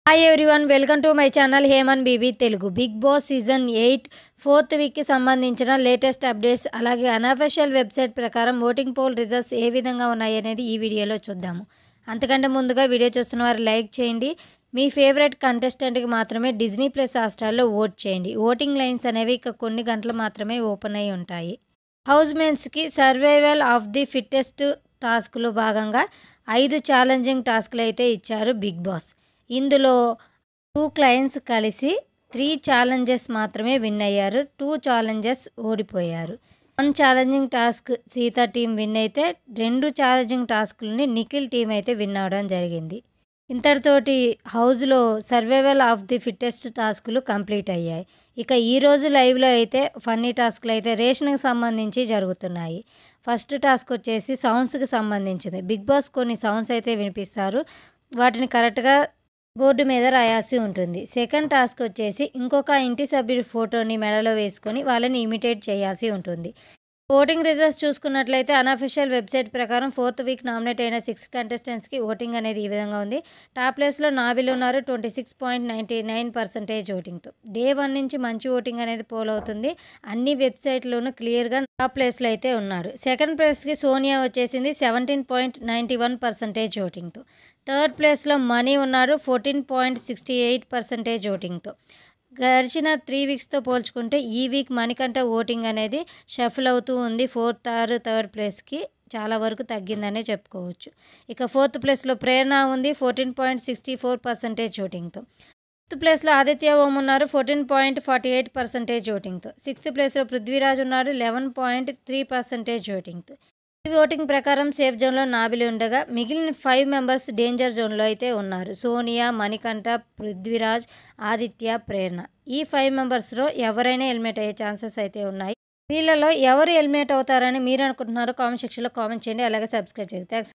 Hi everyone, welcome to my channel హేమన్ BB Telugu. Bigg Boss season 8 4th వీక్కి సంబంధించిన latest updates, అలాగే unofficial website ప్రకారం ఓటింగ్ పోల్ రిజల్ట్స్ ఏ విధంగా ఉన్నాయి అనేది ఈ వీడియోలో చూద్దాము. అంతకంటే ముందుగా వీడియో చూస్తున్న వారు లైక్ చేయండి. మీ ఫేవరెట్ కంటెస్టెంట్కి మాత్రమే డిజ్నీ ప్లస్ హాట్‌స్టార్లో ఓట్ చేయండి. ఓటింగ్ లైన్స్ అనేవి ఇక కొన్ని గంటలు మాత్రమే ఓపెన్ అయి ఉంటాయి. హౌస్ మేట్స్కి సర్వైవల్ ఆఫ్ ది ఫిట్టెస్ట్ టాస్క్లో భాగంగా 5 ఛాలెంజింగ్ టాస్క్లు అయితే ఇచ్చారు బిగ్ బాస్. ఇందులో 2 క్లయింట్స్ కలిసి 3 ఛాలెంజెస్ మాత్రమే విన్ అయ్యారు. 2 ఛాలెంజెస్ ఓడిపోయారు. 1 challenging task Sita team win అయితే 2 ఛాలెంజింగ్ టాస్క్లని నిఖిల్ టీం అయితే విన్ అవ్వడం జరిగింది. ఇంతటితోటి హౌస్లో సర్వైవల్ ఆఫ్ ది ఫిట్టెస్ట్ టాస్కులు కంప్లీట్ అయ్యాయి. ఇక ఈరోజు లైవ్లో అయితే ఫన్నీ టాస్క్లు అయితే రేషన్కి సంబంధించి జరుగుతున్నాయి. ఫస్ట్ టాస్క్ వచ్చేసి సౌండ్స్కి సంబంధించింది. బిగ్ బాస్ కొన్ని సౌండ్స్ అయితే వినిపిస్తారు, వాటిని కరెక్ట్గా బోర్డు మీద రాయాల్సి ఉంటుంది. సెకండ్ టాస్క్ వచ్చేసి ఇంకొక ఇంటి సభ్యుడి ఫోటోని మెడలో వేసుకొని వాళ్ళని ఇమిటేట్ చేయాల్సి ఉంటుంది. ఓటింగ్ రిజల్ట్స్ చూసుకున్నట్లయితే అనఫిషియల్ వెబ్సైట్ ప్రకారం 4th వీక్ నామినేట్ అయిన 6 కంటెస్టెంట్స్కి ఓటింగ్ అనేది ఈ విధంగా ఉంది. టాప్ ప్లేస్లో నాబిల్ ఉన్నారు 26.99% ఓటింగ్తో. డే 1 నుంచి మంచి ఓటింగ్ అనేది పోల్ అవుతుంది. అన్ని వెబ్సైట్లోనూ క్లియర్గా టాప్ ప్లేస్లో అయితే ఉన్నాడు. సెకండ్ ప్లేస్కి సోనియా వచ్చేసింది 17.91% ఓటింగ్తో. థర్డ్ ప్లేస్లో మనీ ఉన్నాడు 14.68% ఓటింగ్తో. గడిచిన 3 వీక్స్తో పోల్చుకుంటే ఈ వీక్ మణికంఠ ఓటింగ్ అనేది షఫల్ అవుతూ ఉంది. 4th ఆర్ 3rd ప్లేస్కి చాలా వరకు తగ్గిందనే చెప్పుకోవచ్చు. ఇక 4th ప్లేస్లో ప్రేరణ ఉంది 14.64% ఓటింగ్తో. 5th ప్లేస్లో ఆదిత్య ఓం ఉన్నారు 14.48% ఓటింగ్తో. 6th ప్లేస్లో పృథ్వీరాజ్ ఉన్నారు 11.3% ఓటింగ్తో. ఈ ఓటింగ్ ప్రకారం సేఫ్ జోన్లో నాబిలి ఉండగా మిగిలిన 5 మెంబర్స్ డేంజర్ జోన్లో అయితే ఉన్నారు. సోనియా, మణికంఠ, పృథ్వీరాజ్, ఆదిత్య, ప్రేరణ. ఈ 5 మెంబర్స్లో ఎవరైనా ఎలిమినేట్ అయ్యే ఛాన్సెస్ అయితే ఉన్నాయి. వీళ్ళలో ఎవరు ఎలిమినేట్ అవుతారని మీరు అనుకుంటున్నారో కామెంట్ సెక్షన్లో కామెంట్ చేయండి. అలాగే సబ్స్క్రైబ్ చేయండి. థ్యాంక్స్.